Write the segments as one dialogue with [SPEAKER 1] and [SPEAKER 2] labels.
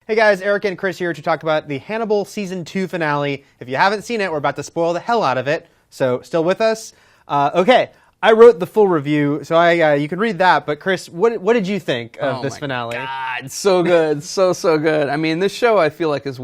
[SPEAKER 1] Hey guys, Eric and Chris here to talk about the Hannibal Season 2 finale. If you haven't seen it, we're about to spoil the hell out of it, so still with us? Okay, I wrote the full review, so you can read that, but Chris, what did you think of this finale?
[SPEAKER 2] Oh my God, so good, so good. I mean, this show I feel like is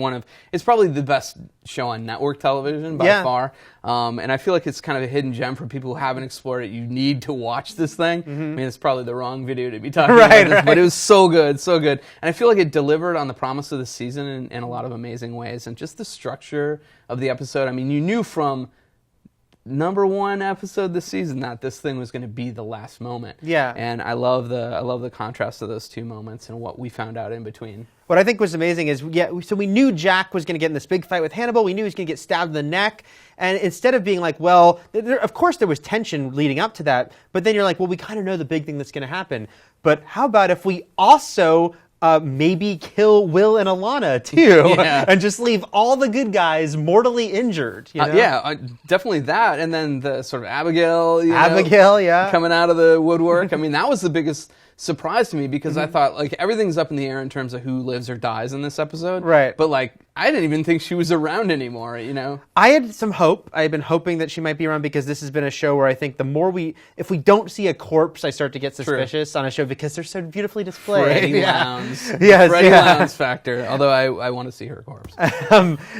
[SPEAKER 2] it's probably the best show on network television by far, and I feel like it's kind of a hidden gem for people who haven't explored it. You need to watch this thing. I mean, it's probably the wrong video to be talking about this, but it was so good, and I feel like it delivered on the promise of the season in a lot of amazing ways, and just the structure of the episode. I mean, you knew from number one episode this season that this thing was going to be the last moment.
[SPEAKER 1] Yeah.
[SPEAKER 2] And I love the contrast of those two moments and what we found out in between.
[SPEAKER 1] What I think was amazing is, so we knew Jack was going to get in this big fight with Hannibal. We knew he was going to get stabbed in the neck. And instead of being like, well, of course there was tension leading up to that. But then you're like, well, we kind of know the big thing that's going to happen. But how about if we also maybe kill Will and Alana too, and just leave all the good guys mortally injured. You know?
[SPEAKER 2] Definitely that. And then the sort of Abigail, coming out of the woodwork. I mean, that was the biggest surprise to me because I thought like everything's up in the air in terms of who lives or dies in this episode.
[SPEAKER 1] Right.
[SPEAKER 2] But like I didn't even think she was around anymore, you know?
[SPEAKER 1] I had some hope. I had been hoping that she might be around because this has been a show where I think the more if we don't see a corpse, I start to get suspicious on a show because they're so beautifully displayed.
[SPEAKER 2] Freddie Lounds.
[SPEAKER 1] Freddie
[SPEAKER 2] Lounds factor. Although I want to see her corpse.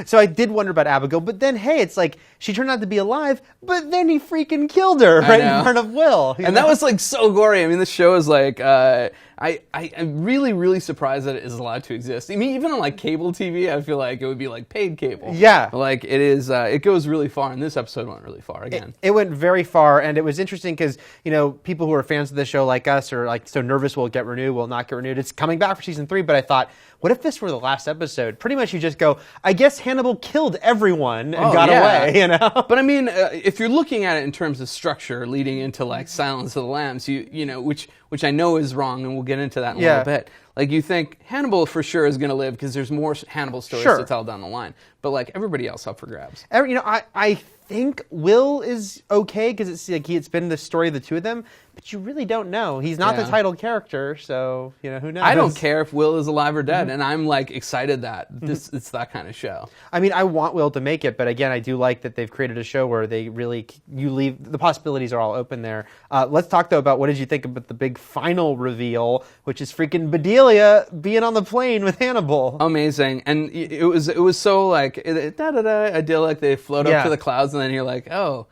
[SPEAKER 1] So I did wonder about Abigail, but then hey, it's like she turned out to be alive, but then he freaking killed her right in front of Will.
[SPEAKER 2] And that was like so gory. I mean, this show is like I'm really surprised that it is allowed to exist. I mean, even on like cable TV, I feel like it would be like paid cable.
[SPEAKER 1] Yeah.
[SPEAKER 2] Like it is, it goes really far, and this episode went really far again.
[SPEAKER 1] It went very far, and it was interesting because, you know, people who are fans of the show like us are like so nervous will it get renewed, will it not get renewed. It's coming back for season 3, but I thought, what if this were the last episode? Pretty much you just go, I guess Hannibal killed everyone and got away, you know?
[SPEAKER 2] But I mean, if you're looking at it in terms of structure leading into like Silence of the Lambs, you know, which I know is wrong, and we'll get into that in a little bit. Like, you think Hannibal for sure is going to live because there's more Hannibal stories to tell down the line. But, like, everybody else up for grabs.
[SPEAKER 1] You know, I think Will is okay because it's like it's been the story of the two of them, but you really don't know. He's not the title character, so, you know, who knows?
[SPEAKER 2] I don't care if Will is alive or dead, and I'm, like, excited that it's that kind of show.
[SPEAKER 1] I mean, I want Will to make it, but again, I do like that they've created a show where they really, the possibilities are all open there. Let's talk, though, about what did you think about the big final reveal, which is freaking Bedelia being on the plane with Hannibal.
[SPEAKER 2] Amazing. And it was so, like, idyllic. They float up to the clouds, and then you're like, oh.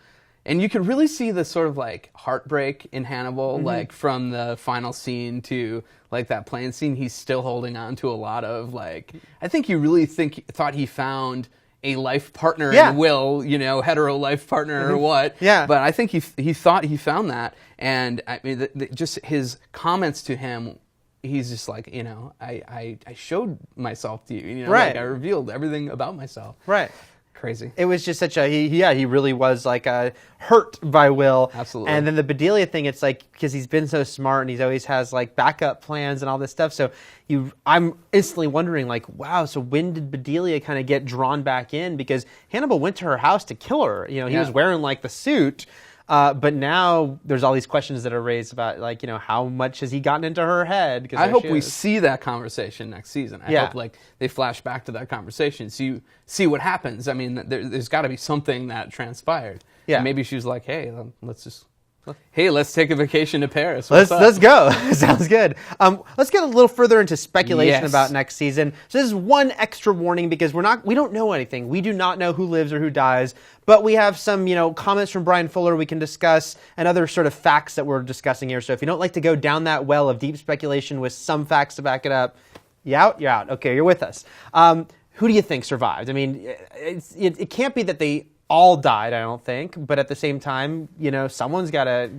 [SPEAKER 2] And you could really see the sort of like heartbreak in Hannibal, like from the final scene to like that plane scene. He's still holding on to a lot of like, I think you really thought he found a life partner in Will, you know, hetero life partner or what.
[SPEAKER 1] Yeah.
[SPEAKER 2] But I think he thought he found that. And I mean, just his comments to him, he's just like, you know, I showed myself to you, you know, like I revealed everything about myself.
[SPEAKER 1] Right.
[SPEAKER 2] Crazy.
[SPEAKER 1] It was just such a, he really was like hurt by Will.
[SPEAKER 2] Absolutely.
[SPEAKER 1] And then the Bedelia thing, it's like, because he's been so smart and he's always has like backup plans and all this stuff. So I'm instantly wondering like, wow, so when did Bedelia kind of get drawn back in? Because Hannibal went to her house to kill her. You know, he was wearing like the suit. But now there's all these questions that are raised about, like, you know, how much has he gotten into her head?
[SPEAKER 2] I hope we see that conversation next season. I hope, like, they flash back to that conversation so you see what happens. I mean, there's got to be something that transpired. Yeah. And maybe she was like, hey, let's take a vacation to Paris.
[SPEAKER 1] Let's go. Sounds good. Let's get a little further into speculation about next season. So this is one extra warning because we don't know anything. We do not know who lives or who dies, but we have some, you know, comments from Brian Fuller we can discuss and other sort of facts that we're discussing here. So if you don't like to go down that well of deep speculation with some facts to back it up, you out? You're out. Okay, you're with us. Who do you think survived? I mean, it can't be that they all died, I don't think, but at the same time, you know, someone's gotta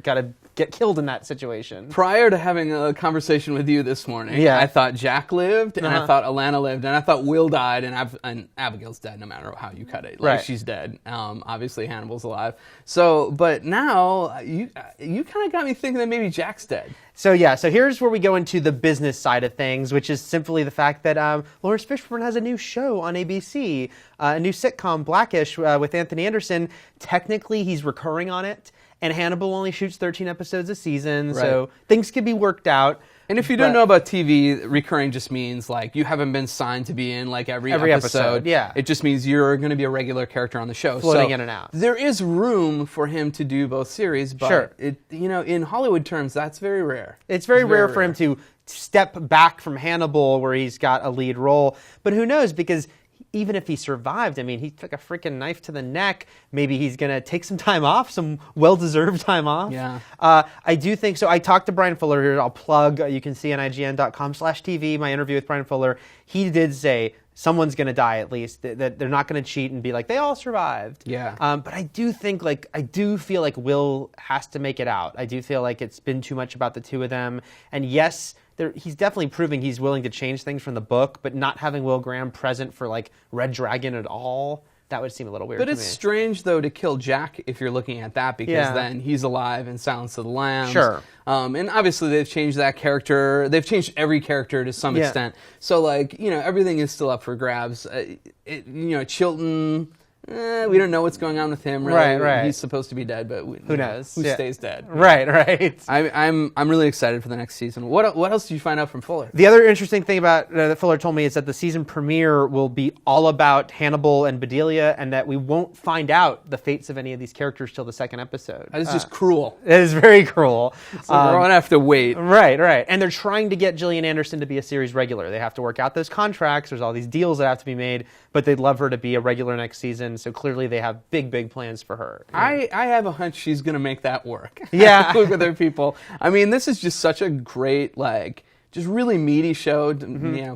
[SPEAKER 1] get killed in that situation.
[SPEAKER 2] Prior to having a conversation with you this morning, I thought Jack lived, and I thought Alana lived, and I thought Will died, and Abigail's dead no matter how you cut it. Like, she's dead. Obviously, Hannibal's alive. So, but now, you kind of got me thinking that maybe Jack's dead.
[SPEAKER 1] So here's where we go into the business side of things, which is simply the fact that Lawrence Fishburne has a new show on ABC, a new sitcom, Blackish, with Anthony Anderson. Technically, he's recurring on it, and Hannibal only shoots 13 episodes a season, so things could be worked out.
[SPEAKER 2] And if you don't know about TV, recurring just means like you haven't been signed to be in like every episode.
[SPEAKER 1] Yeah.
[SPEAKER 2] It just means you're going to be a regular character on the show.
[SPEAKER 1] Floating in and out.
[SPEAKER 2] There is room for him to do both series, but in Hollywood terms, that's very rare.
[SPEAKER 1] It's very rare for him to step back from Hannibal where he's got a lead role. But who knows, because even if he survived, I mean, he took a freaking knife to the neck. Maybe he's going to take some time off, some well-deserved time off.
[SPEAKER 2] Yeah.
[SPEAKER 1] I do think so. I talked to Brian Fuller here. I'll plug. You can see on ign.com/TV my interview with Brian Fuller. He did say someone's going to die at least, that they're not going to cheat and be like, they all survived.
[SPEAKER 2] Yeah.
[SPEAKER 1] But I do feel like Will has to make it out. I do feel like it's been too much about the two of them. And yes, he's definitely proving he's willing to change things from the book, but not having Will Graham present for like Red Dragon at all, that would seem a little weird to me.
[SPEAKER 2] But it's strange, though, to kill Jack if you're looking at that, because then he's alive in Silence of the Lambs.
[SPEAKER 1] Sure.
[SPEAKER 2] And obviously they've changed that character. They've changed every character to some extent. So, like, everything is still up for grabs. Chilton... we don't know what's going on with him. Really.
[SPEAKER 1] Right.
[SPEAKER 2] He's supposed to be dead, but
[SPEAKER 1] who knows?
[SPEAKER 2] Who stays dead?
[SPEAKER 1] Right.
[SPEAKER 2] I'm really excited for the next season. What else did you find out from Fuller?
[SPEAKER 1] The other interesting thing about that Fuller told me is that the season premiere will be all about Hannibal and Bedelia, and that we won't find out the fates of any of these characters till the second episode.
[SPEAKER 2] That is just cruel.
[SPEAKER 1] It is very cruel.
[SPEAKER 2] So we're gonna have to wait.
[SPEAKER 1] Right. And they're trying to get Gillian Anderson to be a series regular. They have to work out those contracts. There's all these deals that have to be made, but they'd love her to be a regular next season. So clearly they have big plans for her.
[SPEAKER 2] I have a hunch she's going to make that work.
[SPEAKER 1] Yeah.
[SPEAKER 2] With other people. I mean, this is just such a great, just really meaty show,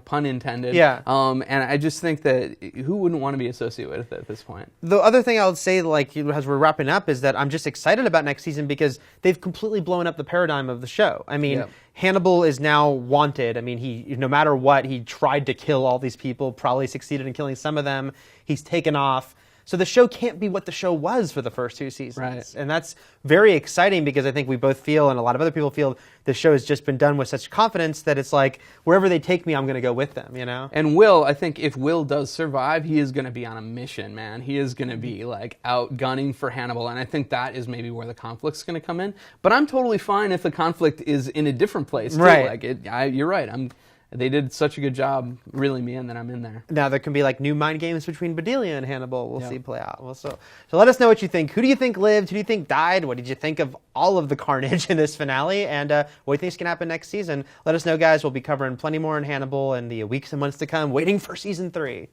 [SPEAKER 2] pun intended.
[SPEAKER 1] Yeah.
[SPEAKER 2] And I just think that who wouldn't want to be associated with it at this point?
[SPEAKER 1] The other thing I would say, as we're wrapping up, is that I'm just excited about next season because they've completely blown up the paradigm of the show. I mean, Hannibal is now wanted. I mean, he, no matter what, he tried to kill all these people, probably succeeded in killing some of them. He's taken off. So the show can't be what the show was for the first two seasons.
[SPEAKER 2] Right.
[SPEAKER 1] And that's very exciting because I think we both feel, and a lot of other people feel, the show has just been done with such confidence that it's like, wherever they take me, I'm going to go with them,
[SPEAKER 2] And Will, I think if Will does survive, he is going to be on a mission, man. He is going to be, out gunning for Hannibal, and I think that is maybe where the conflict's going to come in. But I'm totally fine if the conflict is in a different place, too.
[SPEAKER 1] Right.
[SPEAKER 2] You're right. They did such a good job reeling me in that I'm in there.
[SPEAKER 1] Now there can be new mind games between Bedelia and Hannibal. We'll see play out. So let us know what you think. Who do you think lived? Who do you think died? What did you think of all of the carnage in this finale? And what do you think is going to happen next season? Let us know, guys. We'll be covering plenty more in Hannibal in the weeks and months to come, waiting for season 3.